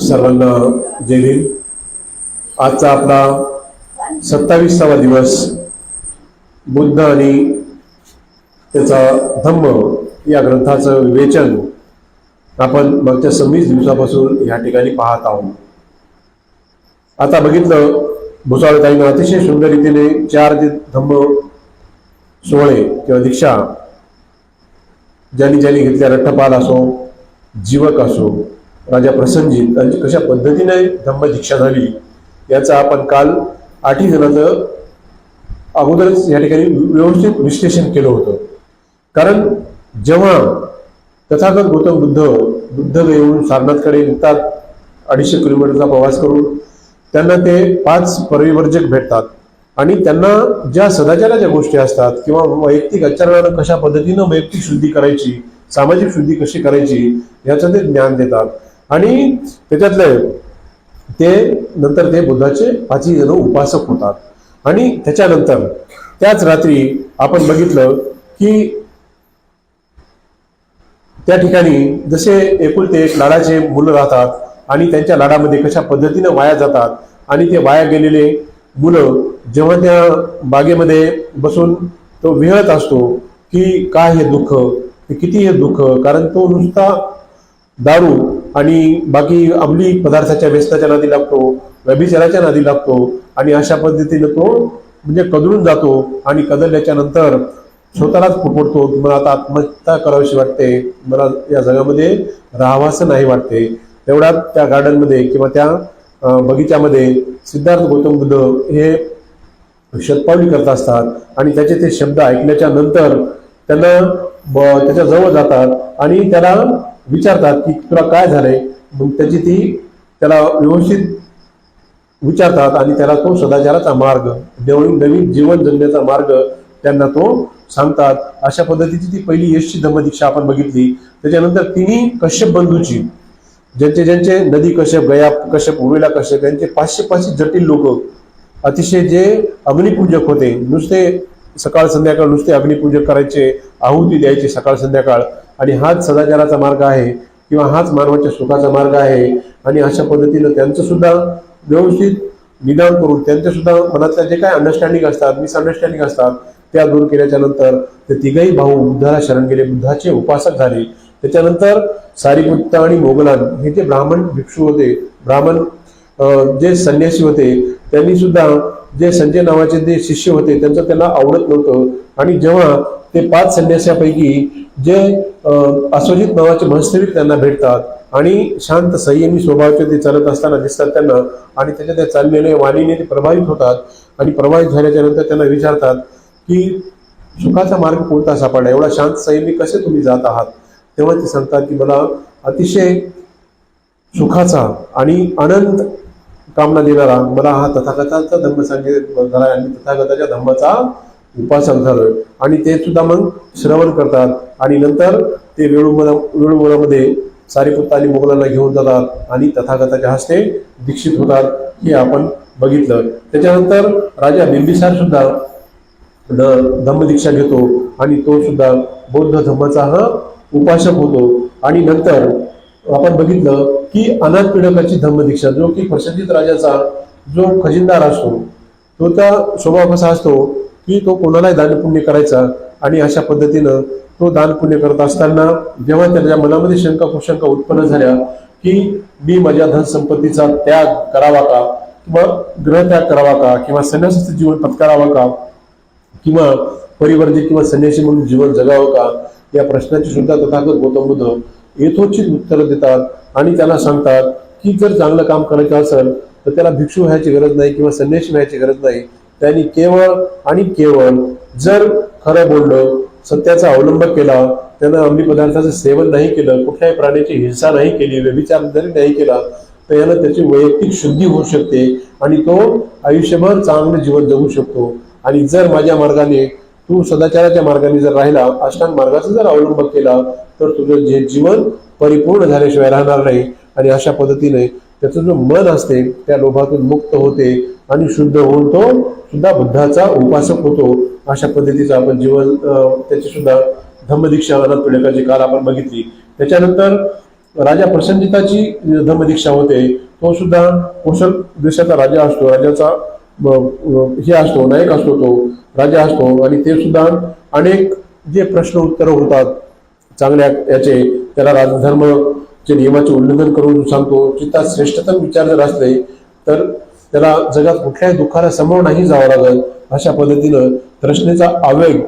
सर्वांना जय भीम। आजचा आपला 27वा दिवस बुद्ध आणि त्याचा धम्म या ग्रंथाचं विवेचन आपण मागच्या 26 दिवसापासून या ठिकाणी पाहत आहोत। आता बघितलं भुसावळताईनं अतिशय सुंदर रीतीने 4 धम्म सोहळे किंवा दीक्षा ज्यांनी ज्यांनी घेतल्या, रठ्ठपाल असो, जीवक असो, राजा प्रसंजित त्यांची कशा पद्धतीने धम्म दीक्षा झाली याचा आपण काल 8 जणांचं अगोदरच या ठिकाणी व्यवस्थित विश्लेषण केलं होतं। कारण जेव्हा तथागत गौतम बुद्ध येऊन सारनाथकडे निघतात 250 किलोमीटरचा प्रवास करून, त्यांना ते 5 परिवर्जक भेटतात आणि त्यांना ज्या सदाचाराच्या गोष्टी असतात किंवा वैयक्तिक आचरणानं कशा पद्धतीनं वैयक्तिक शुद्धी करायची, सामाजिक शुद्धी कशी करायची याचं ते ज्ञान देतात। आणि त्याच्यातले ते नंतर ते बुद्धाचे 5 जण उपासक होतात। आणि त्याच्यानंतर त्याच रात्री आपण बघितलं की त्या ठिकाणी जसे एकुलते एक लाडाचे मुलं राहतात आणि त्यांच्या लाडामध्ये कशा पद्धतीने वाया जातात आणि ते वाया गेलेले मुलं जेव्हा त्या बागेमध्ये बसून तो विहळत असतो की काय हे दुःख, किती हे दुःख, कारण तो नुसता दारू आणि बाकी अंमली पदार्थाच्या व्यसनाच्या नादी लागतो, व्यभिचाराच्या नादी लागतो आणि अशा पद्धतीने तो म्हणजे कदळून जातो आणि कदळल्याच्या नंतर स्वतःलाच पुरपडतो की मला आता आत्महत्या करावीशी वाटते, मला या जगामध्ये राहावंसं नाही वाटते। तेवढ्यात त्या गार्डनमध्ये किंवा त्या बगीच्यामध्ये सिद्धार्थ गौतम बुद्ध हे शतपावली करत असतात आणि त्याचे ते शब्द ऐकल्याच्या नंतर त्यांना त्याच्या जवळ जातात आणि त्याला विचारतात की तुला काय झालंय। मग त्याची ती त्याला व्यवस्थित विचारतात आणि त्याला तो सदाचाराचा मार्ग, नवीन जीवन जगण्याचा मार्ग त्यांना तो सांगतात। अशा पद्धतीची ती पहिली यशची धम्मदीक्षा आपण बघितली। त्याच्यानंतर तिन्ही कश्यप बंधूची, ज्यांचे नदी कश्यप, गया कश्यप, उर्मिला कश्यप यांचे 500 जटिल लोक अतिशय जे अग्निपूजक होते, नुसते सकाळ संध्याकाळ नुसते अग्निपूजक करायचे, आहुती द्यायचे सकाळ संध्याकाळ, आणि हाच सदाचाराचा मार्ग आहे किंवा हाच मानवाच्या सुखाचा मार्ग आहे। आणि अशा पद्धतीनं त्यांचं सुद्धा व्यवस्थित निदान करून त्यांच्या सुद्धा मनातल्या जे काय अंडरस्टँडिंग असतात, मिसअंडरस्टँडिंग असतात त्या दूर केल्याच्या नंतर ते तिघही भाऊ बुद्धाला शरण गेले, बुद्धाचे उपासक झाले। त्याच्यानंतर सारिपुत्त आणि मोगलान हे जे ब्राह्मण भिक्षू होते, ब्राह्मण जे संन्यासी होते, त्यांनी सुद्धा जे संजय नावाचे जे शिष्य होते त्यांचं त्यांना आवडत नव्हतं। आणि जेव्हा ते 5 संन्यासापैकी जे अश्वजित नावाचे महस्तवीर त्यांना भेटतात आणि शांत संयमी स्वभावाचे ते चालत असताना दिसतात त्यांना, आणि त्याच्या त्या चाललेल्या वाणीने ते प्रभावित होतात आणि प्रभावित झाल्याच्या नंतर त्यांना विचारतात की सुखाचा मार्ग कोणता सापडला, एवढा शांत संयमी कसे तुम्ही जात आहात। तेव्हा ते सांगतात की मला अतिशय सुखाचा आणि अनंत कामना देणारा मला हा तथागताचा धम्म सांगितला आणि तथागताच्या धम्माचा उपासक झालोय। आणि ते सुद्धा मग श्रवण करतात आणि नंतर ते वेळूमध्ये सारिपुत्त आणि मोगलांना घेऊन जातात आणि तथागताच्या हस्ते दीक्षित होतात, हे आपण बघितलं। त्याच्यानंतर राजा बिंबिसार सुद्धा धम्मदीक्षा घेतो आणि तो सुद्धा बौद्ध धम्माचा हा उपासक होतो। आणि नंतर आपण बघितलं की अनाथ पीडकाची धम्मदीक्षा, जो की प्रसंजित राजाचा जो खजिनदार असतो तो त्या स्वभाव कसा असतो की तो कोणालाही दानपुण्य करायचा, आणि अशा पद्धतीनं तो दानपुण्य करत असताना जेव्हा त्याच्या मनामध्ये शंका कुशंका उत्पन्न झाल्या की मी माझ्या धनसंपत्तीचा त्याग करावा का, किंवा ग्रहत्याग करावा का, किंवा संन्यासाचं जीवन पत्करावा का, किंवा परिवर्तित किंवा संन्यासी म्हणून जीवन जगावं का, या प्रश्नाची सुद्धा तथागत गौतम बुद्ध यथोचित उत्तरं देतात आणि त्याला सांगतात की जर चांगलं काम करायचं असेल तर त्याला भिक्षू व्हायची गरज नाही किंवा संन्यासी व्हायची गरज नाही। त्यांनी केवळ आणि केवळ जर खरं बोललं, सत्याचा अवलंब केला, त्यानं अंमली पदार्थाचं सेवन नाही केलं, कुठल्याही प्राण्याची हिंसा नाही केली, व्यभिचार जरी नाही केला, तर यानं त्याची वैयक्तिक शुद्धी होऊ शकते आणि तो आयुष्यभर चांगलं जीवन जगू शकतो। आणि जर माझ्या मार्गाने तू सदाचाराच्या मार्गाने जर राहिला, अष्टांग मार्गाचा जर अवलंब केला, तर तुझं जे जीवन परिपूर्ण झाल्याशिवाय राहणार नाही। आणि अशा पद्धतीने त्याचं जो मन असते त्या लोभातून मुक्त होते आणि शुद्ध होऊन तो सुद्धा बुद्धाचा उपासक होतो। अशा पद्धतीचं आपण जीवन त्याची सुद्धा धम्मदीक्षा अनाथ पीडकाची काल आपण बघितली। त्याच्यानंतर राजा प्रसन्नजिताची धम्मदीक्षा होते, तो सुद्धा कौशल देशाचा राजा असतो, राजाचा हे असतो, नायक असतो, तो राजा असतो. आणि ते सुद्धा अनेक जे प्रश्न उत्तर होतात चांगल्या याचे, त्याला राजधर्मचे नियमाचे उल्लंघन करून सांगतो. चित्तात श्रेष्ठतम विचार जर असले तर त्याला जगात कुठल्याही दुःखाला समोर नाही जावं लागत. अशा पद्धतीनं तृष्णेचा आवेग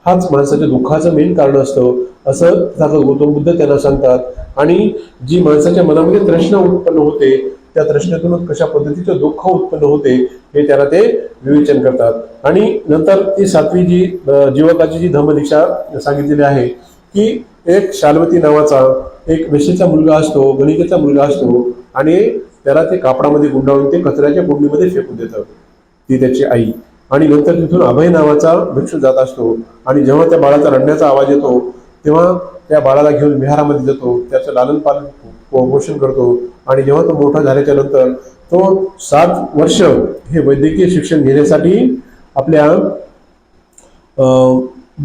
हाच माणसाच्या दुःखाचं मेन कारण असतं, असं तथागत गौतम बुद्ध त्यांना सांगतात. आणि जी माणसाच्या मनामध्ये तृष्णा उत्पन्न होते, त्या तृष्णेतूनच कशा पद्धतीचं दुःख उत्पन्न होते हे त्याला ते विवेचन करतात. आणि नंतर ती सातवी जी जीवकाची जी धम्मदीक्षा सांगितलेली आहे की एक शाल्वती नावाचा एक वेश्येचा मुलगा असतो, गणिकेचा मुलगा असतो, आणि त्याला ते कापडामध्ये गुंडाळून ते कचऱ्याच्या कुंडीमध्ये फेकून देतं, ती त्याची आई. आणि नंतर तिथून अभय नावाचा भिक्षू जात असतो, आणि जेव्हा त्या बाळाचा रडण्याचा आवाज येतो तेव्हा त्या बाळाला घेऊन विहारामध्ये जातो, त्याचं लालन पालन पोषण करतो. आणि जेव्हा तो मोठा झाल्याच्या नंतर तो 7 वर्ष हे वैद्यकीय शिक्षण घेण्यासाठी आपल्या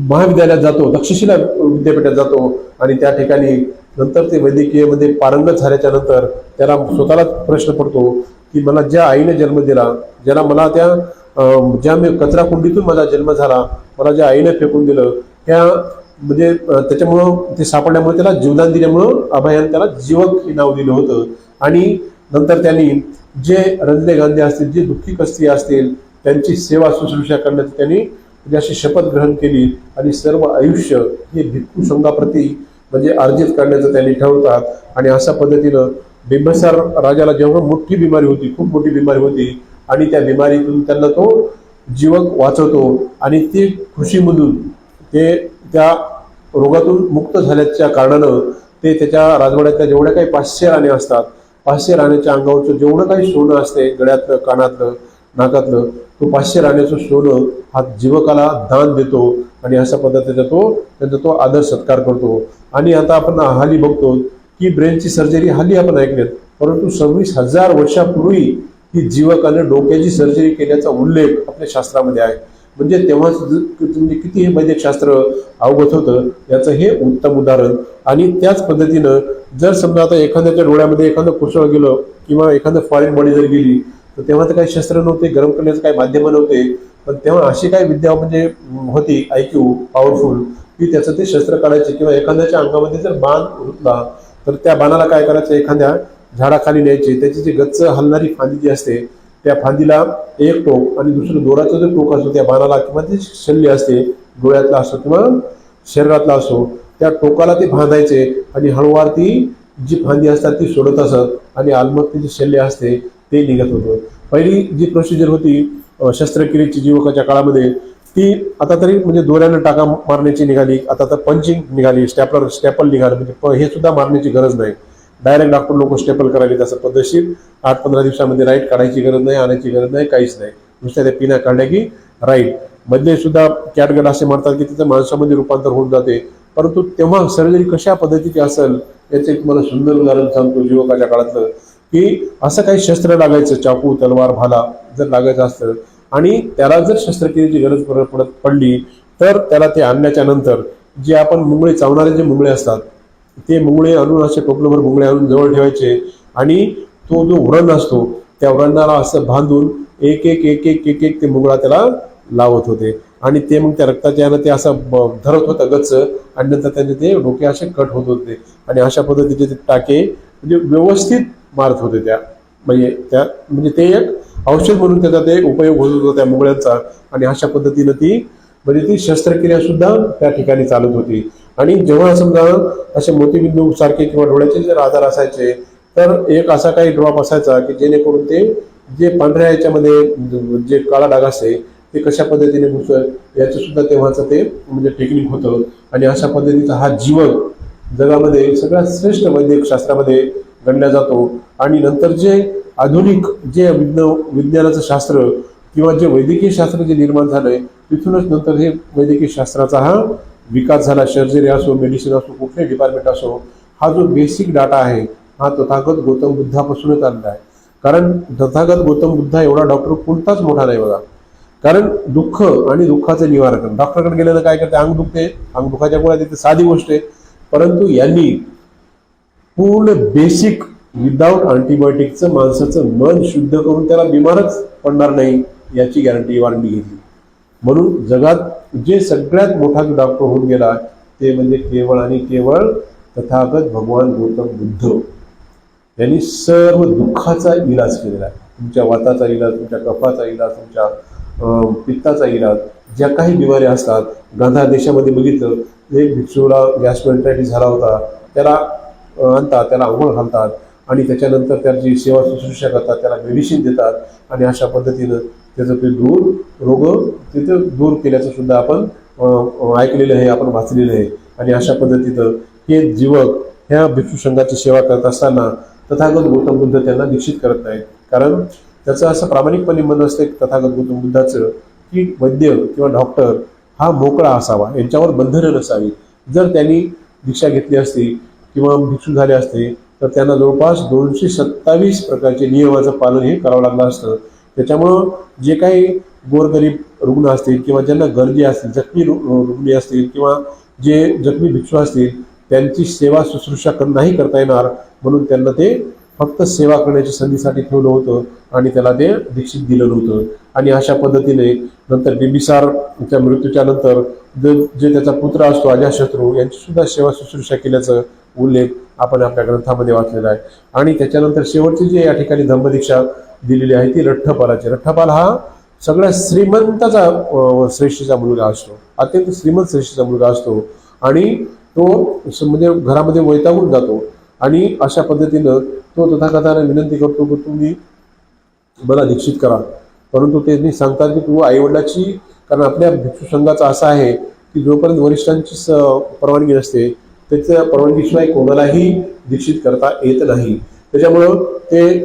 महाविद्यालयात जातो, तक्षशिला विद्यापीठात जातो. आणि त्या ठिकाणी नंतर ते वैद्यकीयमध्ये पारंगत झाल्याच्या नंतर त्याला स्वतःला प्रश्न पडतो की मला ज्या आईने जन्म दिला, ज्याला मला ज्या मी कचरा कुंडीतून माझा जन्म झाला, मला ज्या आईने फेकून दिलं, त्या म्हणजे त्याच्यामुळं ते सापडल्यामुळे त्याला जीवदान दिल्यामुळं अभयान त्याला जीवक हे नाव दिलं होतं. आणि नंतर त्यांनी जे रंजले गांधी असतील, जे दुःखी कस्ती असतील, त्यांची सेवा शुश्रूषा करण्याची त्यांनी म्हणजे अशी शपथ ग्रहण केली. आणि सर्व आयुष्य हे भिक्खू संघाप्रती म्हणजे अर्जित करण्याचं त्यांनी ठरवतात. आणि अशा पद्धतीनं बिंबिसार राजाला जेव्हा मोठी बिमारी होती, खूप मोठी बिमारी होती, आणि त्या बिमारीतून त्यांना तो जीवक वाचवतो. आणि ती खुशीमधून ते त्या रोगातून मुक्त झाल्याच्या कारणानं ते त्याच्या राजवाड्यातल्या जेवढ्या काही 500 राणे असतात, 500 राण्याच्या अंगावरचं जेवढं काही सोनं असते, गळ्यातलं, कानातलं, नाकातलं, तो 500 राण्याचं सोनं हा जीवकाला दान देतो. आणि अशा पद्धतीचा त्यांचा तो आदर सत्कार करतो. आणि आता आपण हल्ली बघतो की ब्रेनची सर्जरी हल्ली आपण ऐकलेत, परंतु 26,000 वर्षापूर्वी ही जीवकाने डोक्याची सर्जरी केल्याचा उल्लेख आपल्या शास्त्रामध्ये आहे. म्हणजे तेव्हा म्हणजे किती हे वैद्यकशास्त्र अवगत होतं याचं हे उत्तम उदाहरण. आणि त्याच पद्धतीनं जर समजा आता एखाद्याच्या डोळ्यामध्ये एखादं कुसळ गेलं किंवा एखादं फॉरेन बॉडी जर गेली, तर तेव्हा तर काही शस्त्र नव्हते, गरम करण्याचं काही माध्यम नव्हते, पण तेव्हा अशी काही विद्या म्हणजे होती IQ पॉवरफुल की त्याचं ते शस्त्र काढायचे. किंवा एखाद्याच्या अंगामध्ये जर बाण घुसला तर त्या बाणाला काय करायचं, एखाद्या झाडाखाली न्यायचे, त्याची जी गच्च हलणारी फांदी जी असते त्या फांदीला एक टोक आणि दुसरं दोराचं जर टोक असतो त्या बाणाला, किंवा ते शल्य असते डोळ्यातला असो किंवा शरीरातला असो, त्या टोकाला ते बांधायचे. आणि हळूवार ती जी फांदी असतात ती सोडत असत, आणि आलमगती जे शल्य असते ते निघत होतं. पहिली जी प्रोसिजर होती शस्त्रक्रियेची जीवकाच्या काळामध्ये, ती आता तरी म्हणजे दोऱ्यानं टाका मारण्याची निघाली, आता तर पंचिंग निघाली, स्टॅपल निघाली. म्हणजे हे सुद्धा मारण्याची गरज नाही, डायरेक्ट डॉक्टर लोक स्टेपल करायला तसं पद्धतशीर 8-15 दिवसामध्ये राईट काढायची गरज नाही, आणायची गरज नाही, काहीच नाही. नुसत्या त्या पिण्या काढल्या की राईट. मधले सुद्धा कॅटगट असे मारतात की तिचं माणसामध्ये रूपांतर होऊन जाते. परंतु तेव्हा सर्जरी कशा पद्धतीची असेल याचं एक तुम्हाला सुंदर उदाहरण सांगतो जीवकाच्या काळातलं, की असं काही शस्त्र लागायचं, चाकू, तलवार, भाला जर लागायचं असतं आणि त्याला जर शस्त्रक्रियेची गरज पडली तर त्याला ते आणल्याच्या नंतर जे आपण मुंगळे चावणारे जे मुंगळे असतात ते मुंगळे आणून असे टोपलभर मुंगळे आणून जवळ ठेवायचे. आणि तो जो व्रण असतो त्या व्रणाला असं बांधून एक एक एक एक एक एक ते मुंगळा त्याला लावत होते. आणि ते मग त्या रक्ताच्या यानं ते असं धरत होतं गच्च, आणि नंतर त्यांचे ते डोके असे कट होत होते. आणि अशा पद्धतीचे ते टाके म्हणजे व्यवस्थित मारत होते त्या म्हणजे ते एक औषध म्हणून त्याचा ते उपयोग होत होता त्या मुंगळ्यांचा. आणि अशा पद्धतीनं ती शस्त्रक्रिया सुद्धा त्या ठिकाणी चालत होती. आणि जेव्हा समजा असे मोतीबिंदू सारखे किंवा डोळ्याचे जर आजार असायचे तर एक असा काही ड्रॉप असायचा की जेणेकरून ते जे पांढऱ्या याच्यामध्ये जे काळा डाग असते ते कशा पद्धतीने घुसत याचं सुद्धा तेव्हाचं ते म्हणजे टेक्निक होतं. आणि अशा पद्धतीचा हा जीवक जगामध्ये सगळ्यात श्रेष्ठ वैद्यक शास्त्रामध्ये गणला जातो. आणि नंतर जे आधुनिक जे विज्ञानाचं शास्त्र किंवा जे वैद्यकीय शास्त्र जे निर्माण झालंय तिथूनच नंतर हे वैद्यकीय शास्त्राचा हा विकास झाला. सर्जरी असो, मेडिसिन असो, कुठलेही डिपार्टमेंट असो, हा जो बेसिक डाटा आहे हा तथागत गौतम बुद्धापासूनच आलेला आहे. कारण तथागत गौतम बुद्ध एवढा डॉक्टर कोणताच मोठा नाही बघा. कारण दुःख आणि दुःखाचं निवारण, डॉक्टरकडे गेल्यानं काय करते, अंग दुखते, अंग दुखाच्या गोळ्या देते, साधी गोष्ट आहे. परंतु यांनी पूर्ण बेसिक विदाऊट अँटीबायोटिकचं माणसाचं मन शुद्ध करून त्याला बिमारच पडणार नाही याची गॅरंटी वाढली घेतली. म्हणून जगात जे सगळ्यात मोठा डॉक्टर होऊन गेला ते म्हणजे केवळ आणि केवळ तथागत भगवान गौतम बुद्ध. यांनी सर्व दुःखाचा इलाज केलेला आहे. तुमच्या वाताचा इलाज, तुमच्या कफाचा इलाज, तुमच्या पित्ताचा इलाज, ज्या काही बिमारी असतात. गांधार देशामध्ये बघितलं एक भिक्षूला गॅस्ट्रोएंटरायटिस झाला होता, त्याला आणतात, त्याला आंघोळ घालतात आणि त्याच्यानंतर त्याची सेवा शुश्रूषा करतात, त्याला मेडिसिन देतात आणि अशा पद्धतीनं त्याचं ते रोग तिथे दूर केल्याचं सुद्धा आपण ऐकलेलं आहे, आपण वाचलेलं आहे. आणि अशा पद्धतीनं हे युवक ह्या भिक्षू संघाची सेवा करत असताना तथागत गौतम बुद्ध त्यांना दीक्षित करत नाहीत. कारण त्याचं असं प्रामाणिकपणे म्हणणं असते तथागत गौतम बुद्धाचं की वैद्य किंवा डॉक्टर हा मोकळा असावा, यांच्यावर बंधनं नसावी. जर त्यांनी दीक्षा घेतली असती किंवा भिक्षू झाले असते तर त्यांना जवळपास 227 प्रकारचे नियमाचं पालन हे करावं लागलं असतं. त्याच्यामुळं जे काही गोरगरीब रुग्ण असतील किंवा ज्यांना गरजे असतील, जखमी रुग्णी असतील किंवा जे जखमी भिक्षू असतील त्यांची सेवा शुश्रूषा नाही करता येणार, म्हणून त्यांना ते फक्त सेवा करण्याच्या संधीसाठी ठेवलं होतं आणि त्याला ते दीक्षित दिलं नव्हतं. आणि अशा पद्धतीने नंतर बिंबिसारच्या मृत्यूच्या नंतर जे त्याचा पुत्र असतो अजातशत्रू यांची सुद्धा सेवा शुश्रूषा केल्याचं उल्लेख आपण आपल्या ग्रंथामध्ये वाचलेला आहे. आणि त्याच्यानंतर शेवटची जी या ठिकाणी धम्मदीक्षा दिलेली आहे ती रठ्ठपालाची. रठ्ठपाल हा सगळ्या श्रीमंताचा श्रेष्ठीचा मुलगा असतो, अत्यंत श्रीमंत श्रेष्ठीचा मुलगा असतो आणि तो म्हणजे घरामध्ये वैतागून जातो. आणि अशा पद्धतीनं तो तथागतांना विनंती करतो की तुम्ही मला दीक्षित करा. परंतु त्यांनी सांगतात की तू आईवडिलाची, कारण आपल्या भिक्षू संघाचा असा आहे की जोपर्यंत वरिष्ठांची परवानगी नसते त्याच्या परवानगीशिवाय कोणालाही दीक्षित करता येत नाही. त्याच्यामुळं ते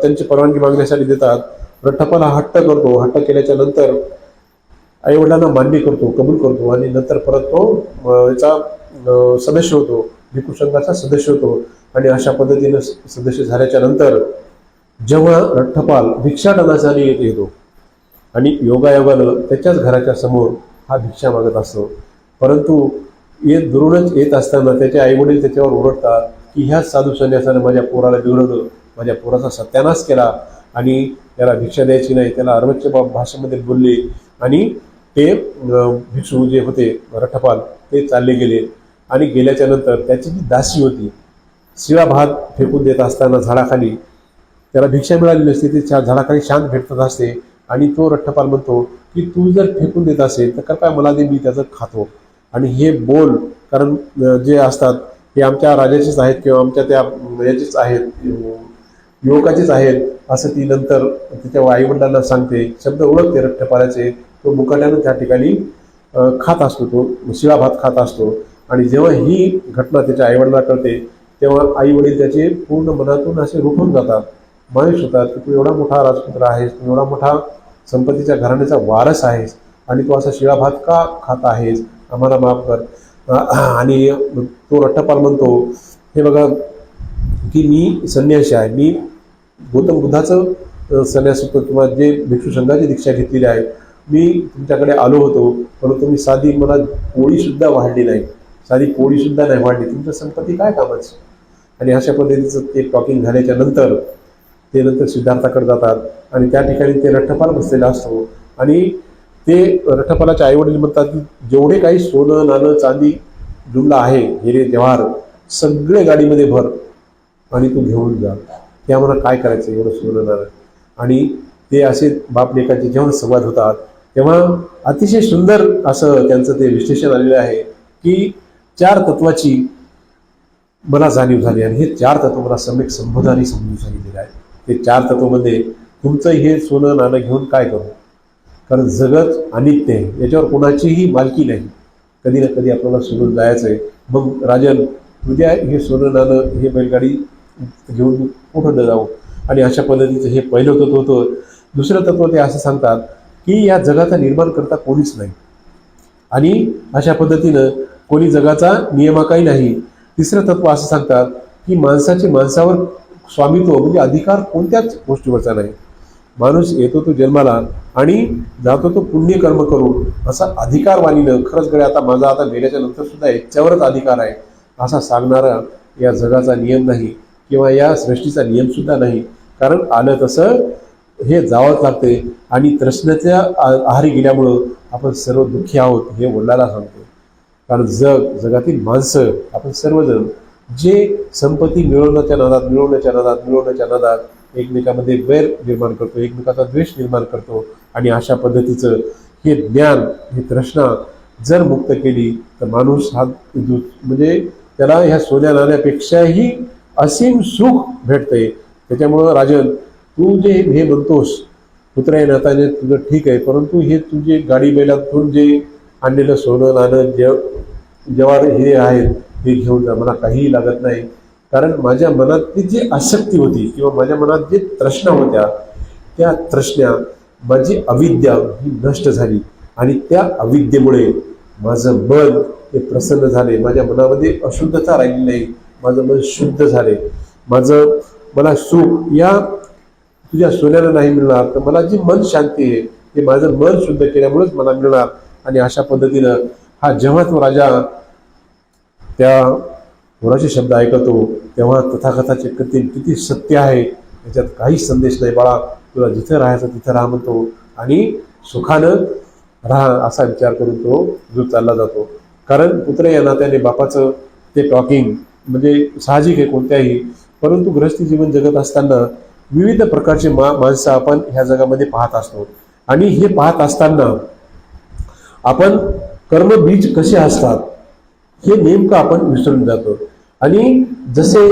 त्यांची परवानगी मागण्यासाठी देतात. रठ्ठपाल हा हट्ट करतो. हट्ट केल्याच्या नंतर आईवडिलांना मान्य करतो, कबूल करतो आणि नंतर परत तो याचा सदस्य होतो, भिक्षू संघाचा सदस्य होतो. आणि अशा पद्धतीनं सदस्य झाल्याच्या नंतर जेव्हा रठ्ठपाल भिक्षाटनासाठी येतो आणि योगायोगानं त्याच्याच घराच्या समोर हा भिक्षा मागत असतो, परंतु दुरूनच येत असताना त्याचे आईवडील त्याच्यावर ओरडतात की ह्या साधू संन्यासानं माझ्या पोराला बिघडवलं, माझ्या पोराचा सत्यानाश केला आणि त्याला भिक्षा द्यायची नाही, त्याला अर्वच्य भाषेमध्ये बोलले. आणि ते भिक्षू जे होते रठ्ठपाल ते चालले गेले. आणि गेल्याच्या नंतर त्याची जी दासी होती शिळा भात फेकून देत असताना झाडाखाली त्याला भिक्षा मिळालेली असते, ते झाडाखाली शांत भेटत असते. आणि तो रठ्ठपाल म्हणतो की तू जर फेकून देत असेल तर काय मला दे, मी त्याचं खातो. आणि हे बोल कारण जे असतात हे आमच्या राजाचेच आहेत किंवा आमच्या त्या याचेच आहेत, युवकाचेच आहेत असं ती नंतर तिच्या आईवडिलांना सांगते. शब्द ओळखते रठ्ठपालाचे. तो मुकाट्यानं त्या ठिकाणी खात असतो, तो शिळा भात खात असतो. आणि जेव्हा ही घटना त्याच्या आईवडिलांना कळते तेव्हा आईवडील त्याचे पूर्ण मनातून असे रुठून जातात, मायूस होतात की तू एवढा मोठा राजपुत्र आहेस, तू एवढा मोठा संपत्तीच्या घराण्याचा वारस आहेस आणि तू असा शिळा भात का खात आहेस, आम्हाला माफ कर. आणि तो रठ्ठपाल म्हणतो हे बघा की मी संन्यासी आहे, मी गौतम बुद्धाचं संन्यासत्व किंवा जे भिक्षू संघाची दीक्षा घेतलेली आहे, मी तुमच्याकडे आलो होतो परंतु मी साधी मला पोळीसुद्धा वाढली नाही, साधी पोळीसुद्धा नाही वाढली, तुमचं संपत्ती काय कामाची. आणि अशा पद्धतीचं ते टॉकिंग झाल्याच्या नंतर ते नंतर सिद्धार्थाकडे जातात आणि त्या ठिकाणी ते रठ्ठपाल बसलेला असतो. आणि ते रठ्ठपालाचे आईवडील म्हणतात की जेवढे काही सोनं नाणं चांदी जुमला आहे, हिरे जवाहर सगळे गाडीमध्ये भर आणि तू घेऊन जा. ते आम्हाला काय करायचं एवढं सोनं नाणं. आणि ते असे बाप लेकांचे जेव्हा संवाद होतात तेव्हा अतिशय सुंदर असं त्यांचं ते विश्लेषण आलेलं आहे की 4 तत्वाची मला जाणीव झाली आणि हे 4 तत्व मला सम्यक संबोधाने समजून सांगितलेलं आहे. ते 4 तत्वामध्ये तुमचं हे सोनं नाणं घेऊन काय करू, कारण जगत अनित्य आहे, याच्यावर कोणाचीही मालकी नाही, कधी ना कधी आपल्याला सोडून जायचं आहे. मग राजन उद्या हे सोनं नाणं हे बैलगाडी घेऊन कुठं जाऊ. आणि अशा पद्धतीचं हे पहिलं तत्व होतं. दुसरं तत्व ते असं सांगतात की या जगाचा निर्माण करता कोणीच नाही आणि अशा पद्धतीनं कोणी जगाचा नियमाकाही नाही. तिसरं तत्व असं सांगतात की माणसाचे माणसावर स्वामित्व म्हणजे अधिकार कोणत्याच गोष्टीवरचा नाही. माणूस येतो तो जन्माला आणि जातो तो पुण्यकर्म करून, असा अधिकारवाणीनं खरंच गड्या आता माझा आता गेल्याच्या नंतर सुद्धा याच्यावरच अधिकार आहे असा सांगणारा या जगाचा नियम नाही किंवा या सृष्टीचा नियम सुद्धा नाही. कारण आलं तसं हे जावंच लागते आणि तृष्णेच्या आहारी गेल्यामुळं आपण सर्व दुःखी आहोत हे वडिलाला सांगतो. कारण जगातील माणसं आपण सर्वजण जे संपत्ती मिळवण्याच्या नादात एकमेकांमध्ये वैर निर्माण करतो, एकमेकाचा द्वेष निर्माण करतो. आणि अशा पद्धतीचं हे ज्ञान, ही तृष्णा जर मुक्त केली तर माणूस हा म्हणजे त्याला ह्या सोन्या नाण्यापेक्षाही असीम सुख भेटते. त्याच्यामुळं राजन, तू जे हे म्हणतोस पुत्र नाताने तुझं ठीक आहे, परंतु हे तुझे गाडी बैलातून जे आणलेलं सोनं नाणं जवार हे आहेत ते घेऊन जा, मला काहीही लागत नाही. कारण माझ्या मनातली जी आसक्ती होती किंवा माझ्या मनात जे तृष्णा होत्या त्या तृष्णा, माझी अविद्या ही नष्ट झाली आणि त्या अविद्येमुळे माझं मन हे प्रसन्न झाले. माझ्या मनामध्ये अशुद्धता राहिली नाही, माझं मन शुद्ध झाले. मला सुख या तुझ्या सोन्यानं नाही मिळणार, तर मला जी मन शांती आहे ते माझं मन शुद्ध केल्यामुळेच मला मिळणार. आणि अशा पद्धतीनं जेव्हा तो राजा त्या गुराचे शब्द ऐकतो तेव्हा तथागताचे किती सत्य आहे याच्यात काहीच संदेश नाही. बाळा, तुला जिथं राहायचं तिथं राहा म्हणतो आणि सुखानं राहा असा विचार करून तो जो चालला जातो. कारण पुत्र या नात्याने बापाचं ते टॉकिंग म्हणजे साहजिक आहे कोणत्याही, परंतु गृहस्थी जीवन जगत असताना विविध प्रकारचे माणसं आपण ह्या जगामध्ये पाहत असतो. आणि हे पाहत असताना आपण कर्मबीज कसे असतात हे नेमकं आपण विसरून जातो. आणि जसे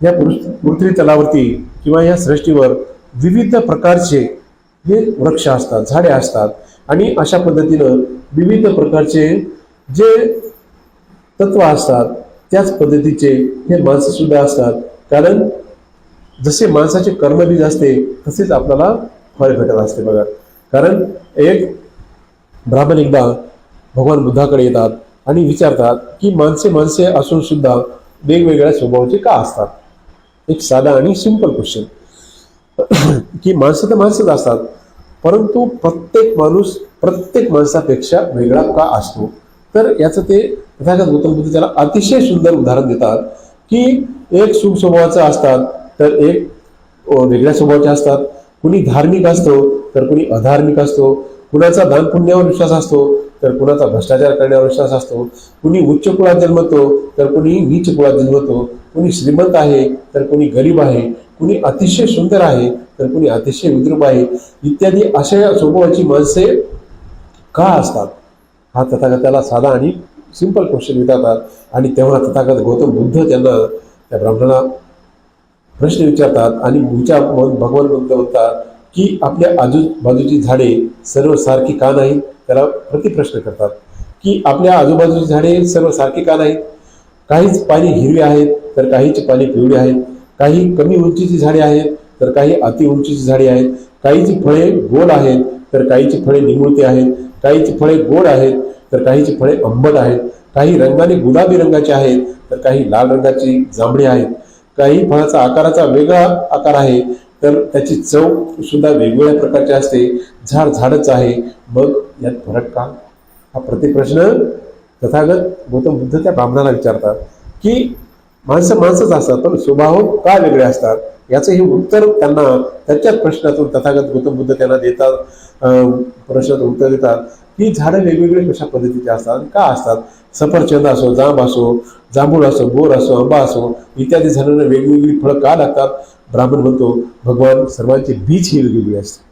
या पृथ्वी तलावरती किंवा या सृष्टीवर विविध प्रकारचे हे वृक्ष असतात, झाडे असतात आणि अशा पद्धतीनं विविध प्रकारचे जे तत्व असतात त्याच पद्धतीचे हे माणसं सुद्धा असतात. कारण जसे माणसाचे कर्मबीज असते तसेच आपल्याला फळ भेटत असते बघा. कारण एक ब्राह्मण एकदा भगवान बुद्धाकडे येतात आणि विचारतात की माणसे असून सुद्धा वेगवेगळ्या स्वभावाचे का असतात. एक साधा आणि सिंपल क्वेश्चन की माणसं तर माणसंच असतात, परंतु प्रत्येक माणसापेक्षा वेगळा का असतो. तर याचं ते तथागत गौतम बुद्ध त्याला अतिशय सुंदर उदाहरण देतात की एक सुख स्वभावाचं असतात तर एक वेगळ्या स्वभावाचे असतात. कुणी धार्मिक असतो तर कुणी अधार्मिक असतो. कुणाचा दान पुण्यावर विश्वास असतो तर कुणाचा भ्रष्टाचार करण्यावर विश्वास असतो. कुणी उच्च कुळात जन्मतो तर कुणी नीच कुळात जन्मतो. कुणी श्रीमंत आहे तर कुणी गरीब आहे. कुणी अतिशय सुंदर आहे तर कुणी अतिशय विद्रूप आहे. इत्यादी अशा स्वभावाची माणसे का असतात हा तथागताला साधा आणि सिंपल क्वेश्चन विचारतात. आणि तेव्हा तथागत गौतम बुद्ध त्यांना त्या ब्राह्मणाला प्रश्न विचारतात आणि भगवान बुद्ध म्हणतात की आपल्या आजूबाजूची झाडे सर्व सारखी का नाहीत. त्याला प्रतिप्रश्न करतात की आपल्या आजूबाजूची झाडे सर्व सारखी का नाहीत. काहीच पाणी हिरवी आहेत तर काहीची पाणी पिवळी आहेत. काही कमी उंचीची झाडे आहेत तर काही अति उंचीची झाडे आहेत. काहीची फळे गोड आहेत तर काहीची फळे निमुळते आहेत. काहीची फळे गोड आहेत तर काहीची फळे आंबट आहेत. काही रंगाने गुलाबी रंगाचे आहेत तर काही लाल रंगाची जांभळे आहेत. काही फळाचा आकाराचा वेगळा आकार आहे तर त्याची चव सुद्धा वेगवेगळ्या प्रकारची असते. झाडच आहे, मग यात फरक का. हा प्रतिप्रश्न तथागत गौतम बुद्ध त्या ब्राह्मणाला विचारतात की माणसंच असतात पण स्वभाव का वेगळे असतात. याचं हे उत्तर त्यांना त्याच्याच प्रश्नातून तथागत गौतम बुद्ध त्यांना देतात. प्रश्नाचं उत्तर देतात की झाडं वेगवेगळे कशा पद्धतीचे असतात का असतात. सफरचंद असो, जांब असो, जांभूळ असो, बोर असो, आंबा असो इत्यादी झाडांना वेगवेगळी फळं का लागतात. ब्राह्मण म्हणतो भगवान सर्वांचे बीज ही वेगवेगळी असते.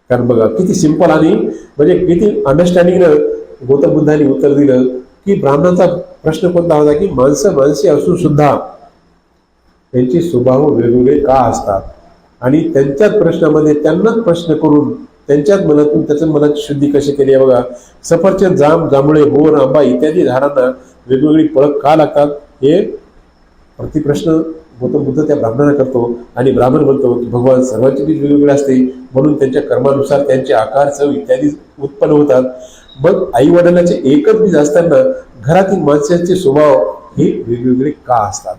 कारण बघा किती सिंपल आणि म्हणजे किती अंडरस्टँडिंगनं गौतम बुद्धांनी उत्तर दिलं की ब्राह्मणाचा प्रश्न कोणता होता की माणसे असून सुद्धा त्यांचे स्वभाव वेगवेगळे का असतात. आणि त्यांच्याच प्रश्नामध्ये त्यांनाच प्रश्न करून त्यांच्याच मनातून त्याच्या मनाची शुद्धी कशी केली आहे बघा. सफरचंद, जांभळे, बोर, आंबा इत्यादी झाडांना वेगवेगळी फळं का लागतात हे प्रतिप्रश्न गौतम बुद्ध त्या ब्राह्मणाला करतो. आणि ब्राह्मण म्हणतो की भगवान सर्वांचे बीज वेगवेगळे असते म्हणून त्यांच्या कर्मानुसार त्यांचे आकार, चव इत्यादी उत्पन्न होतात. मग आई वडिलांचे एकच बीज असताना घरातील माणसांचे स्वभाव हे वेगवेगळे का असतात.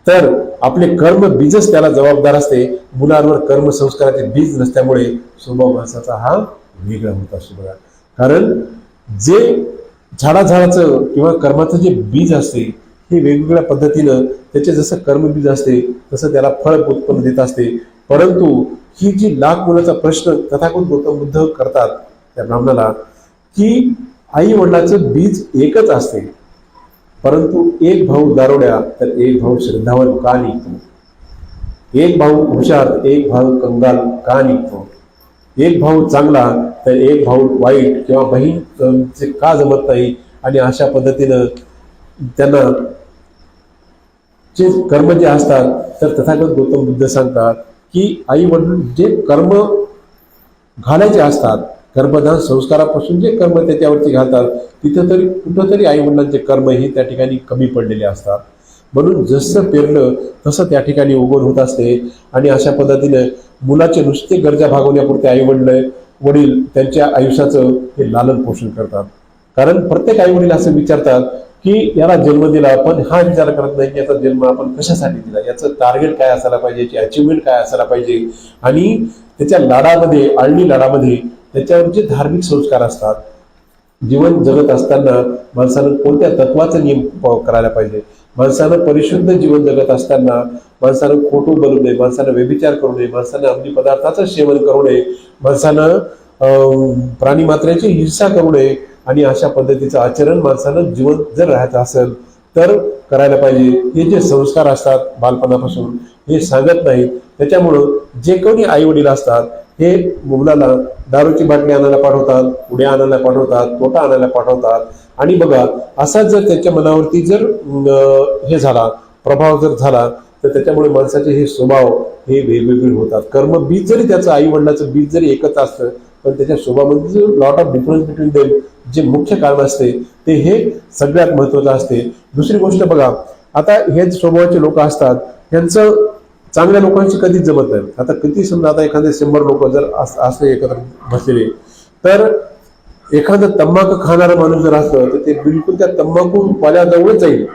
तर आपले कर्म बीजच त्याला जबाबदार असते. मुलांवर कर्म संस्काराचे बीज नसल्यामुळे स्वभाव माणसाचा हा वेगळा होत असतो बघा. कारण जे झाडाचं किंवा कर्माचं जे बीज असते हे वेगवेगळ्या पद्धतीनं त्याचे जसं कर्मबीज असते तसं त्याला फळ उत्पन्न देत असते. परंतु ही जी लाख मुलाचा प्रश्न तथागत गौतम बुद्ध करतात त्या ब्राह्मणाला, की आई वडिलाचं बीज एकच असते, परंतु एक भाऊ दारोड्या तर एक भाऊ श्रद्धावान का निघतो, एक भाऊ हुशार एक भाऊ कंगाल का निघतो, एक भाऊ चांगला तर एक भाऊ वाईट किंवा बहीण का जमत नाही. आणि अशा पद्धतीनं त्यांना जे कर्म जे असतात तर तथागत गौतम बुद्ध सांगतात की आई वडील जे कर्म घालायचे असतात, गर्भधान संस्कारापासून जे कर्म त्याच्यावरती घालतात, तिथं तरी कुठंतरी आई वडिलांचे कर्म हे त्या ठिकाणी कमी पडलेले असतात. म्हणून जसं पेरलं तसं त्या ठिकाणी उगवण होत असते. आणि अशा पद्धतीने मुलाचे नुसते गरजा भागवण्यापुरते आई वडील त्यांच्या आयुष्याचं हे लालन पोषण करतात. कारण प्रत्येक आई वडील असं विचारतात की याला जन्म दिला, पण हा विचार करत नाही की याचा जन्म आपण कशासाठी दिला, याचं टार्गेट काय असायला पाहिजे, याची अचिव्हमेंट काय असायला पाहिजे. आणि त्याच्या लाडामध्ये, आळणी लाडामध्ये त्याच्यावर जे धार्मिक संस्कार असतात, जीवन जगत असताना माणसानं कोणत्या तत्वाचा नियम करायला पाहिजे, माणसानं परिशुद्ध जीवन जगत असताना माणसानं खोटं बोलू नये, माणसानं व्यभिचार करू नये, माणसानं अंमली पदार्थाचं सेवन करू नये, माणसानं प्राणी मात्रेची हिंसा करू नये. आणि अशा पद्धतीचं आचरण माणसानं जीवन जर राहायचं असेल तर करायला पाहिजे. हे जे संस्कार असतात बालपणापासून हे सांगत नाहीत. त्याच्यामुळं जे कोणी आई वडील असतात हे मुलाला दारूची बाटली आणायला पाठवतात, उड्या आणायला पाठवतात, तोटा आणायला पाठवतात. आणि बघा असा जर त्याच्या मनावरती जर हे झाला, प्रभाव जर झाला, तर त्याच्यामुळे माणसाचे हे स्वभाव हे वेगवेगळे होतात. कर्म बीज जरी त्याचं आई वडिलाचं बीज जरी एकच असतं, पण त्याच्या स्वभावामध्ये lot of difference between them जे मुख्य कारण असते ते हे सगळ्यात महत्वाचं असते. दुसरी गोष्ट बघा, आता हे स्वभावाचे लोक असतात त्यांचं चांगल्या लोकांशी कधीच जमत नाही. आता किती समजा आता एखादे 100 लोक जर असले एकत्र बसलेले, तर एखादा तंबाखू खाणारा माणूस जर असलं तर ते बिलकुल त्या तंबाखू पाल्याजवळच जाईल,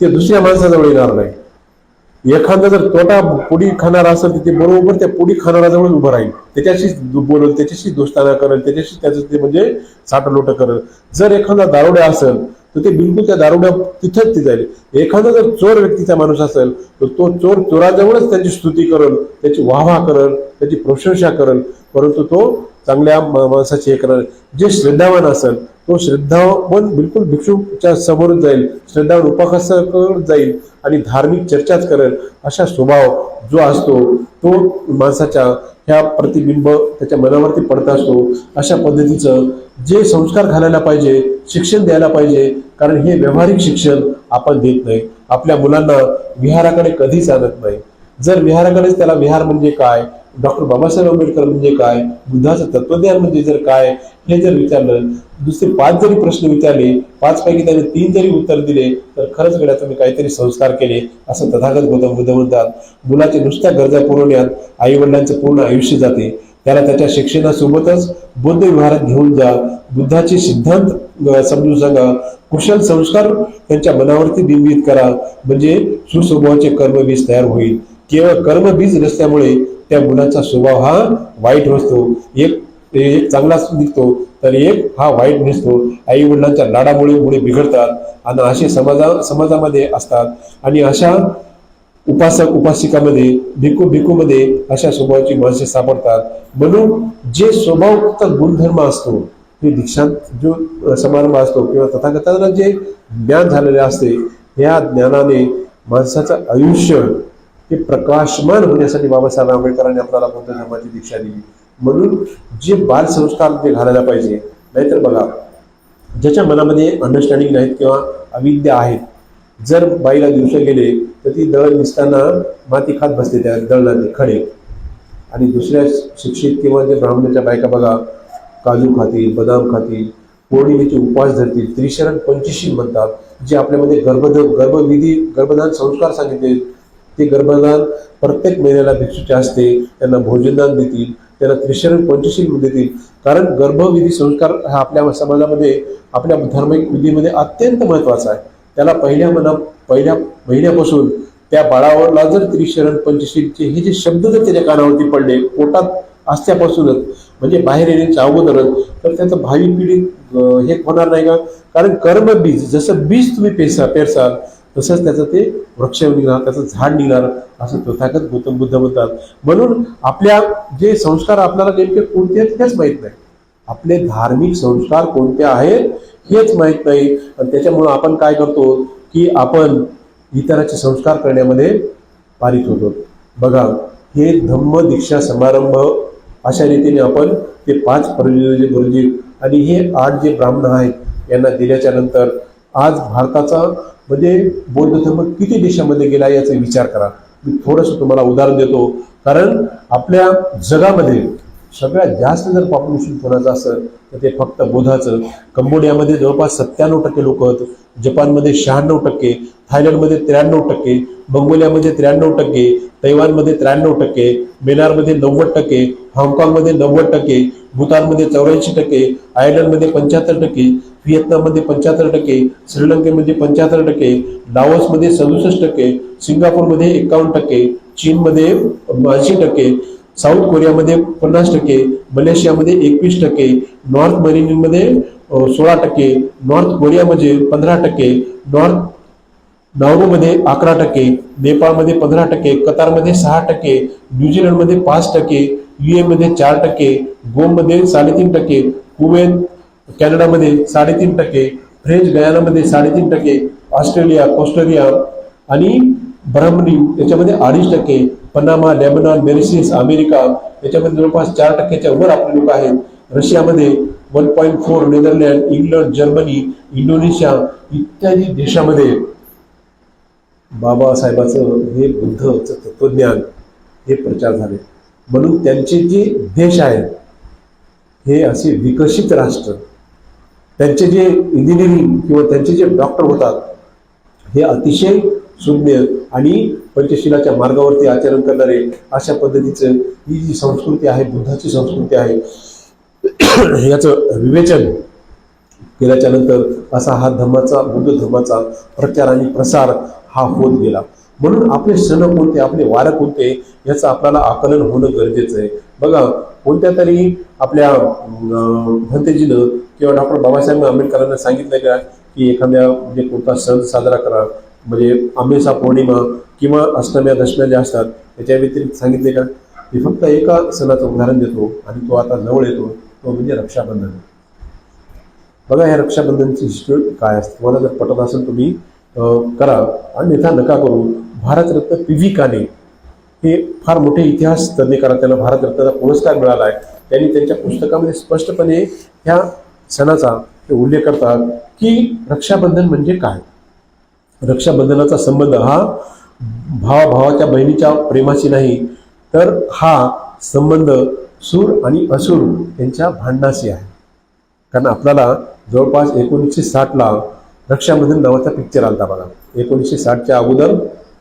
ते दुसऱ्या माणसाजवळ येणार नाही. एखादा जर तोटा पुडी खाणारा असेल तर ते बरोबर त्या पुडी खाणाऱ्याजवळ उभं राहील, त्याच्याशीच बोलल, त्याच्याशी दोस्ताना करेल, त्याच्याशी त्याचं ते म्हणजे साठलोट करेल. जर एखादा दारुड्या असेल तर ते बिलकुल त्या दारुड्या तिथंच ते जाईल. एखादा जर चोर व्यक्तीचा माणूस असेल तर तो चोर चोराजवळच त्याची स्तुती करेल, त्याची वाहवा करेल, त्याची प्रशंसा करेल, परंतु तो चांगल्या माणसाची हे करेल. जे श्रद्धावान असेल तो श्रद्धावान बिलकुल भिक्षूच्या समोरच जाईल, श्रद्धावान उपासकाकडे जाईल आणि धार्मिक चर्चाच करेल. अशा स्वभाव जो असतो तो माणसाच्या ह्या प्रतिबिंब त्याच्या मनावरती पडत असतो. अशा पद्धतीचं जे संस्कार घालायला पाहिजे, शिक्षण द्यायला पाहिजे, कारण हे व्यावहारिक शिक्षण आपण देत नाही. आपल्या मुलांना विहाराकडे कधीच आणत नाही. जर विहाराकडेच त्याला विहार म्हणजे काय, डॉक्टर बाबासाहेब आंबेडकर म्हणजे काय, बुद्धाचं तत्वज्ञान म्हणजे जर काय हे जर विचारलं, दुसरे 5 जरी प्रश्न विचारले, 5 पैकी त्याने 3 जरी उत्तर दिले, तर खरंच गड्या तुम्ही काहीतरी संस्कार केले असं तथागत गौतम बुद्ध म्हणतात. मुलाच्या नुसत्या गरजा पुरवण्यात आई वडिलांचं पूर्ण आयुष्य जाते. त्याला त्याच्या शिक्षणासोबतच बुद्ध विहारात घेऊन जा, बुद्धाचे सिद्धांत समजून सांगा, कुशल संस्कार त्यांच्या मनावरती बिंबित करा, म्हणजे सुस्वभावाचे कर्मबीज तयार होईल. केवळ कर्मबीज नसल्यामुळे त्या मुलाचा स्वभाव हा वाईट नसतो, एक चांगला निघतो तर एक हा वाईट नसतो. आई वडिलांच्या लाडामुळे बिघडतात आणि असे समाजामध्ये असतात. आणि अशा उपासक उपासिकामध्ये भिक्खूमध्ये अशा स्वभावाची माणसे सापडतात. म्हणून जे स्वभावयुक्त गुणधर्म असतो, ते दीक्षांत जो समारंभ असतो किंवा तथागतांना जे ज्ञान झालेले असते, या ज्ञानाने माणसाचं आयुष्य हे प्रकाशमान होण्यासाठी बाबासाहेब आंबेडकरांनी आपल्याला बौद्ध धर्माची दीक्षा दिली. म्हणून जे बाल संस्कार ते घालायला पाहिजे. नाहीतर बघा, ज्याच्या मनामध्ये अंडरस्टँडिंग नाहीत किंवा अविद्या आहेत, जर बाईला दिवस गेले तर ती दळण निसताना माती खात बसते त्या दळणाने खडे. आणि दुसऱ्या शिक्षित किंवा जे ब्राह्मणाच्या बायका बघा, काजू खातील, बदाम खातील, पौर्णिमेचे उपवास धरतील, त्रिशरण पंचशील म्हणतात, जे आपल्यामध्ये गर्भदान संस्कार सांगितले. ते गर्भदान प्रत्येक महिन्याला भिक्षूचे असते, त्यांना भोजनदान देतील, त्यांना त्रिशरण पंचशील देतील. कारण गर्भविधी संस्कार हा आपल्या समाजामध्ये, आपल्या धार्मिक विधीमध्ये अत्यंत महत्वाचा आहे. त्याला पहिल्या महिन्यापासून त्या बाळावरला जर त्रिशरण पंचशीलचे हे जे शब्द जर त्याच्या कानावरती पडले, पोटात असत्यापासूनच, म्हणजे बाहेर येण्याच्या अगोदरच, तर त्याचं भावी पिढी हे होणार नाही का? कारण कर्मबीज, जसं बीज तुम्ही पेरसाल तसंच त्याचं ते वृक्ष निघणार, त्याचं झाड निघणार, असं तथागत गौतम बुद्ध म्हणतात. म्हणून आपल्या जे संस्कार आपल्याला नेमके कोणते आहेत हेच माहीत नाही. आपले धार्मिक संस्कार कोणते आहेत हेच माहीत नाही. आणि त्याच्यामुळं आपण काय करतो की आपण इतरांचे संस्कार करण्यामध्ये पारित होतो. बघा, हे धम्म दीक्षा समारंभ अशा रीतीने आपण ते 5 गुरुजी आणि हे 8 जे ब्राह्मण आहेत यांना दिल्याच्या नंतर आज भारताचा म्हणजे बौद्ध धर्म किती देशामध्ये गेला याचा विचार करा. मी थोडंसं तुम्हाला उदाहरण देतो. कारण आपल्या जगामध्ये सगळ्यात जास्त जर पॉप्युलेशन कोणाचं असेल तर ते फक्त बौद्धाचं. कंबोडियामध्ये जवळपास 97% लोक आहेत, जपानमध्ये 96%, थायलंडमध्ये 93%, मंगोलियामध्ये 93%, तैवानमध्ये 93%, म्यानमारमध्ये 90%, हाँगकाँगमध्ये 90%, भूतानमध्ये 84%, आयर्लंडमध्ये 75%, व्हिएतनाममध्ये 75%, श्रीलंकेमध्ये 75%, लाओसमध्ये 67%, सिंगापूरमध्ये 51%, चीनमध्ये 80%, साऊथ कोरियामध्ये 50%, मलेशियामध्ये 21%, नॉर्थ मरिनमध्ये 16%, नॉर्थ कोरियामध्ये 15%, नॉर्थ नाउरूमध्ये 11%, नेपाळमध्ये 15%, कतारमध्ये 6%, न्यूझीलंडमध्ये 5%, यूएमध्ये 4%, गोममध्ये 3.5%, कुवेत कॅनडामध्ये 3.5%, फ्रेंच गयानामध्ये 3.5%, ऑस्ट्रेलिया, कोस्टारिका आणि ब्राह्मणी याच्यामध्ये 2.5%, पनामा, लेबनॉन, मॉरिशस, अमेरिका याच्यामध्ये जवळपास 4%च्या वर आपले लोक आहेत. रशियामध्ये 1.4, नेदरलँड, इंग्लंड, जर्मनी, इंडोनेशिया इत्यादी देशामध्ये बाबासाहेबाचं हे बुद्धचं तत्वज्ञान हे प्रचार झाले. म्हणून त्यांचे जे देश आहेत हे असे विकसित राष्ट्र, त्यांचे जे इंजिनिअरिंग किंवा त्यांचे जे डॉक्टर होतात हे अतिशय सुज्ञ आणि पंचशिलाच्या मार्गावरती आचरण करणारे, अशा पद्धतीचं ही जी संस्कृती आहे, बुद्धाची संस्कृती आहे, याचं विवेचन केल्याच्या नंतर असा हा बुद्ध धर्माचा प्रचार आणि प्रसार हा होत गेला. म्हणून आपले सण कोणते, आपले वार कोणते याचं आपल्याला आकलन होणं गरजेचं आहे. बघा, कोणत्या तरी आपल्या भंतेजीनं किंवा डॉक्टर बाबासाहेब आंबेडकरांना सांगितलं का की एखाद्या म्हणजे कोणता सण साजरा करा, म्हणजे आंबेसा पौर्णिमा किंवा अष्टम्या दशम्या ज्या असतात त्याच्या व्यतिरिक्त सांगितले का? मी फक्त एका सणाचं उदाहरण देतो आणि तो आता जवळ येतो, तो म्हणजे रक्षाबंधन. बघा, ह्या रक्षाबंधनची हिस्ट्री काय असते तुम्हाला जर पटत असेल तुम्ही करा, अन्यथा नका करू. भारतरत्न पी.व्ही. काणे हे फार मोठे इतिहास तज्ञकार, त्यांना भारतरत्नाचा पुरस्कार मिळाला आहे. त्यांनी त्यांच्या पुस्तकामध्ये स्पष्टपणे ह्या सणाचा ते उल्लेख करतात की रक्षाबंधन म्हणजे काय. रक्षाबंधनाचा संबंध हा भावाच्या बहिणीच्या प्रेमाशी नाही, तर हा संबंध सूर आणि असुर यांच्या भांडणाशी आहे. कारण आपल्याला जवळपास 1960ला रक्षाबंधन नावाचा पिक्चर आलता बघा. 1960च्या अगोदर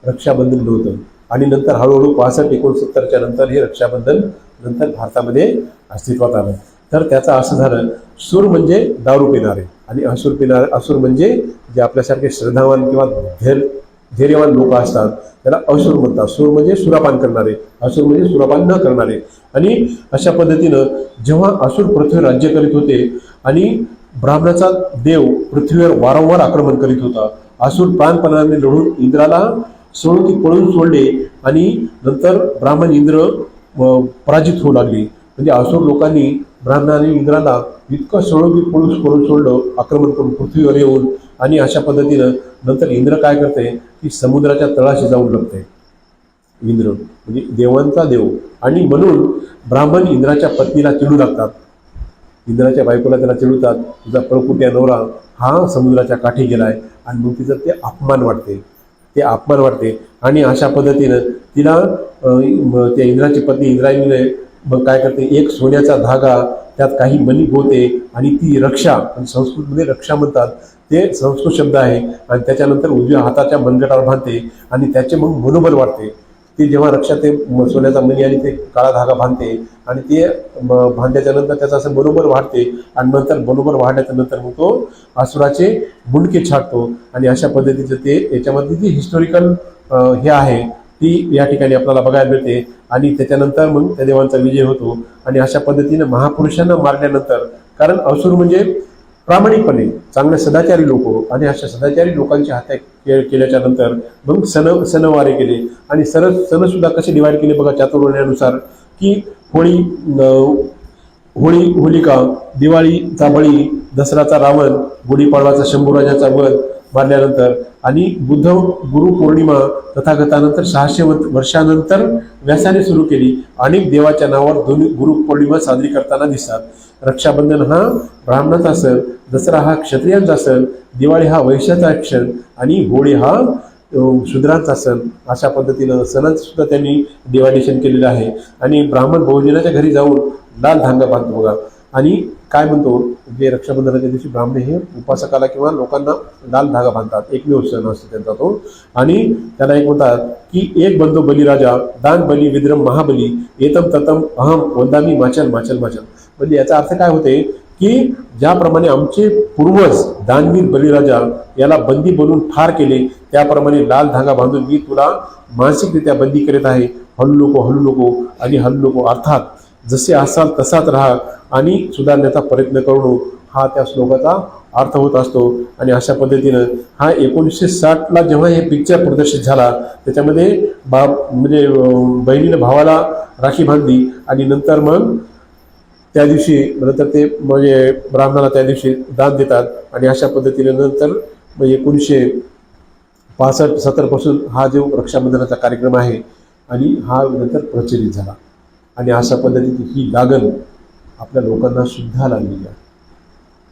रक्षाबंधन नव्हतं आणि नंतर हळूहळू 65-69च्या नंतर हे रक्षाबंधन नंतर भारतामध्ये अस्तित्वात आलं. तर त्याचं असं झालं, सूर म्हणजे दारू पिणारे आणि असुर म्हणजे जे आपल्यासारखे श्रद्धावान किंवा धैर्यवान लोक असतात त्याला असुर म्हणतात. सूर म्हणजे सुरापान करणारे, असुर म्हणजे सुरापान न करणारे. आणि अशा पद्धतीनं जेव्हा असुर पृथ्वीवर राज्य करीत होते आणि ब्राह्मणाचा देव पृथ्वीवर वारंवार आक्रमण करीत होता, असुर प्राणपणाने लढून इंद्राला सोडून ती पळून सोडले आणि नंतर ब्राह्मण इंद्र पराजित होऊ लागले. म्हणजे असुर लोकांनी ब्राह्मणाने इंद्राला इतकं पळून सोडलं आक्रमण करून पृथ्वीवर येऊन. आणि अशा पद्धतीनं नंतर इंद्र काय करते की समुद्राच्या तळाशी जाऊन लपते. इंद्र म्हणजे देवांचा देव. आणि म्हणून ब्राह्मण इंद्राच्या पत्नीला चिडू लागतात, इंद्राच्या बायकोला त्याला चिडवतात, तुझा पळकुट्या नवरा हा समुद्राच्या काठी गेलाय. आणि मग तिचं ते अपमान वाटते. आणि अशा पद्धतीनं तिला त्या इंद्राची पत्नी इंद्रायणीने मग काय करते, एक सोन्याचा धागा त्यात काही मणी गोते आणि ती रक्षा, संस्कृतमध्ये रक्षा म्हणतात, ते संस्कृत शब्द आहे. आणि त्याच्यानंतर उजव्या हाताच्या मनगटावर बांधते आणि त्याचे मग मनोबल वाढते. ती जेव्हा रक्षा ते सोन्याचा मणी आणि ते काळा धागा बांधते आणि ते बांधल्याच्या नंतर त्याचं असं मनोबल वाढते आणि नंतर मनोबल वाढल्याच्या नंतर मग तो असुराचे मुंडके छाटतो. आणि अशा पद्धतीचं ते याच्यामध्ये जे हिस्टॉरिकल हे आहे ती या ठिकाणी आपल्याला बघायला मिळते. आणि त्याच्यानंतर मग त्या देवांचा विजय होतो. आणि अशा पद्धतीने महापुरुषांना मारल्यानंतर, कारण असुर म्हणजे प्रामाणिकपणे चांगले सदाचारी लोक, आणि अशा सदाचारी लोकांची हत्या केल्याच्या नंतर मग सणवारे केले. आणि सण सुद्धा कसे डिवाइड केले बघा चातुर्वर्ण्यानुसार, की होलिका, दिवाळीचा बळी, दसराचा रावण, गुढीपाडवाचा शंभूराजाचा वध मारल्यानंतर, आणि बुद्ध गुरु पौर्णिमा तथागतानंतर 600 वर्षानंतर व्यासाने सुरू केली. अनेक देवाच्या नावावर दोन्ही गुरु पौर्णिमा साजरी करताना दिसतात. रक्षाबंधन हा ब्राह्मणाचा सण, दसरा हा क्षत्रियांचा सण, दिवाळी हा वैश्याचा क्षण, आणि होळी हा शूद्रांचा सण. अशा पद्धतीनं सणांचं सुद्धा त्यांनी डिवायडेशन केलेलं आहे. आणि ब्राह्मण बहुजनाच्या घरी जाऊन लाल धागा बांधतो बघा. आणि काय म्हणतो, जे रक्षाबंधनाच्या दिवशी ब्राह्मण हे उपासकाला किंवा लोकांना लाल धागा बांधतात. एकमेव सण असतो त्यांचा तो. आणि त्याला एक म्हणतात की एक बंधू बलिराजा, दान बली विद्रम महाबली, एतम ततम अहम वंदामी माचल माचल माचल. म्हणजे याचा अर्थ काय होते की ज्याप्रमाणे आमचे पूर्वज दानवीर बलिराजा याला बंदी बनवून ठार केले, त्याप्रमाणे लाल धागा बांधून मी तुला मानसिकरित्या बंदी करीत आहे. हलू नको आणि हलू नको, अर्थात जसे असाल तसाच राहा आणि सुधारण्याचा प्रयत्न करू, हा त्या श्लोकाचा अर्थ होत असतो. आणि अशा पद्धतीनं हा 1960ला जेव्हा हे पिक्चर प्रदर्शित झाला, त्याच्यामध्ये म्हणजे बहिणीने भावाला राखी बांधली, आणि नंतर मग त्या दिवशी नंतर ते म्हणजे ब्राह्मणाला त्या दिवशी दान देतात. आणि अशा पद्धतीने नंतर 1965-70 पासून हा जो रक्षाबंधनाचा कार्यक्रम आहे, आणि हा नंतर प्रचलित झाला. आणि अशा पद्धतीची ही लागण आपल्या लोकांना सुद्धा लागलेली आहे.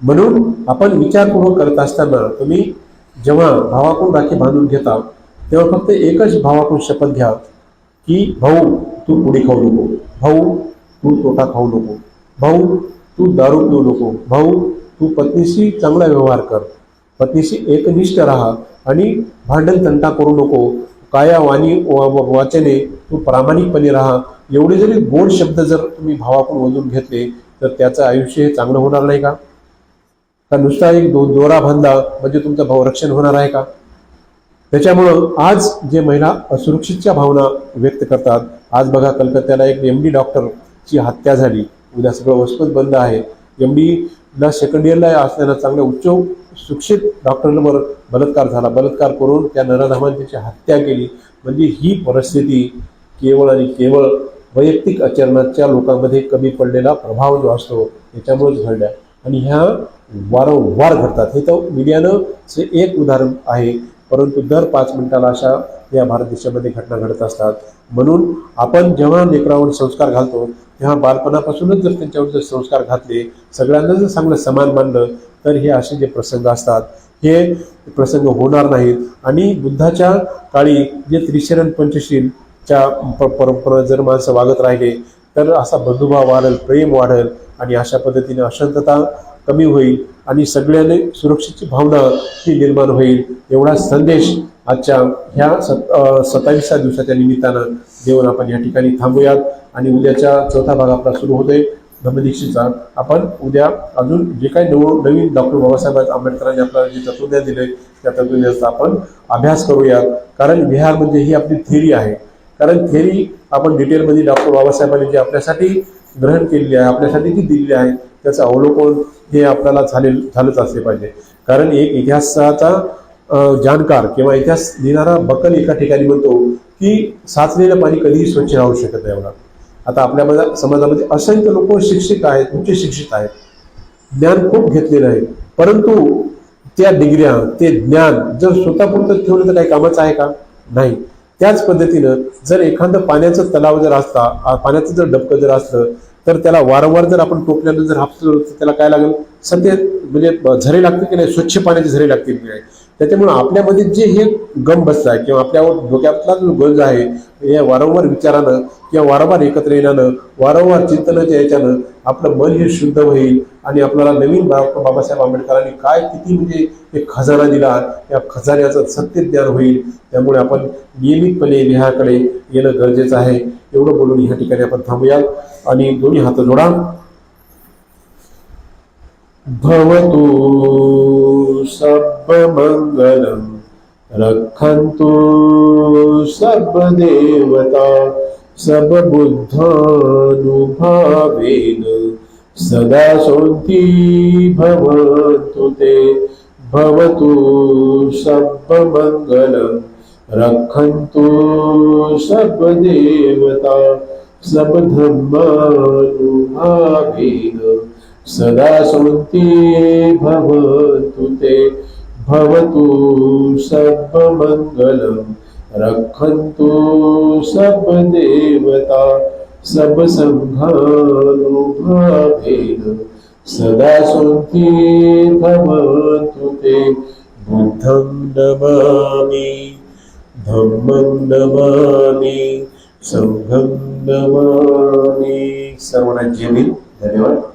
म्हणून आपण विचारपूर्वक करत असताना तुम्ही जेव्हा भावाकडून राखी बांधून घेता, तेव्हा फक्त एकच भावाकडून शपथ घ्या की भाऊ तू पुडी खाऊ नको, भाऊ तू तोटा खाऊ नको, भाऊ तू दारू पिऊ नको, भाऊ तू पत्नीशी चांगला व्यवहार कर, पत्नीशी एकनिष्ठ राहा, आणि भांडण तंटा करू नको, काया वाणी वाचने तू प्रामाणिकपणे राहा. एवढे जरी गोड शब्द जर तुम्ही भावाकडून ओढून घेतले तर त्याचं आयुष्य हे चांगलं होणार नाही का? का नुसता एक दोरा बांधला म्हणजे तुमचं भाव रक्षण होणार आहे का? त्याच्यामुळं आज जे महिला असुरक्षितच्या भावना व्यक्त करतात, आज बघा कलकत्त्याला एक MD डॉक्टरची हत्या झाली, उद्या सगळं वसपत बंद आहे. MDला सेकंड इयरला असताना चांगल्या उच्च शिक्षित डॉक्टरवर बलात्कार झाला, बलात्कार करून त्या नराधामाने त्याची हत्या केली. म्हणजे ही परिस्थिती केवळ आणि केवळ वैयक्तिक आचरणाच्या लोकांमध्ये कमी पडलेला प्रभाव जो असतो याच्यामुळेच घडल्या. आणि ह्या वारंवार घडतात. हे तर मीडियानं एक उदाहरण आहे, परंतु दर 5 मिनिटाला अशा या भारत देशामध्ये घटना घडत असतात. म्हणून आपण जेव्हा लेकरावर संस्कार घालतो तेव्हा बालपणापासूनच जर त्यांच्यावर जर संस्कार घातले, सगळ्यांना जर चांगलं समान मानलं, तर हे असे जे प्रसंग असतात हे प्रसंग होणार नाहीत. आणि बुद्धाच्या काळी जे त्रिशरण पंचशीलच्या परंपरा जर माणसं वागत राहिले तर असा बंधुभाव वाढेल, प्रेम वाढेल, आणि अशा पद्धतीने अशांतता कमी होईल, आणि सगळ्यांनी सुरक्षेची भावना ही निर्माण होईल. एवढा संदेश आजच्या ह्या 27व्या दिवसाच्या निमित्तानं देऊन आपण या ठिकाणी थांबूयात. आणि उद्याच्या चौथा भाग आपला सुरू होतोय धम्मदीक्षेचा. आपण उद्या अजून जे काही नवीन डॉक्टर बाबासाहेब आंबेडकरांनी आपल्याला जे तत्वज्ञान दिले त्या तत्वज्ञानाचा आपण अभ्यास करूयात. कारण विहार म्हणजे ही आपली थिअरी आहे. कारण थिअरी आपण डिटेलमध्ये डॉक्टर बाबासाहेबांनी जे आपल्यासाठी ग्रहण केलेली आहे, आपल्यासाठी जी दिलेली आहे, त्याचं अवलोकन हे आपल्याला झालंच असले पाहिजे. कारण एक इतिहासाचा जाणकार किंवा इतिहास लिहिणारा बकल एका ठिकाणी म्हणतो की साचलेलं पाणी कधीही स्वच्छ राहू शकत नाही. एवढा आता आपल्या समाजामध्ये असंख्य लोक शिक्षित आहेत, उच्च शिक्षित आहेत, ज्ञान खूप घेतलेलं आहे, परंतु त्या डिग्र्या ते ज्ञान जर स्वतःपुरतं ठेवलं तर काही कामाचं आहे का? नाही. त्याच पद्धतीनं जर एखादं पाण्याचं तलाव जर असता, पाण्याचं जर डबकं जर असलं, तर त्याला वारंवार जर आपण टोपल्यानं जर हापसलं तर त्याला काय लागेल? सध्या म्हणजे झरे लागतील की नाही, स्वच्छ पाण्याचे झरे लागतील की नाही. त्याच्यामुळे आपल्यामध्ये जे हे गम बसला आहे किंवा आपल्या डोक्यातला जो गंज आहे, या वारंवार विचारानं किंवा वारंवार एकत्र येण्यानं, वारंवार चिंतनाच्या याच्यानं आपलं मन हे शुद्ध होईल. आणि आपल्याला नवीन बाबासाहेब आंबेडकरांनी काय किती म्हणजे एक खजाना दिला, या खजान्याचं सत्य ज्ञान होईल. त्यामुळे आपण नियमितपणे विहाराकडे येणं गरजेचं आहे. एवढं बोलून ह्या ठिकाणी आपण थांबूया आणि दोन्ही हात जोडा. भवतु सर्वमंगलम रक्षन्तु सब देवता सब बुद्धानुभावेन सदा शान्ति भवतु ते भवतु सर्वमङ्गलं रक्षन्तु सब देवता सब धर्मानुभावेन सदा शान्ति भवतु ते भवतु सर्वमङ्गलं रक्षन्तु सब देवता सब संघानुभावेन सदा शान्ति भवतु ते बुद्धं नमामि धम्मं नमामि संघं नमामि। सर्वांना जय भीम। धन्यवाद।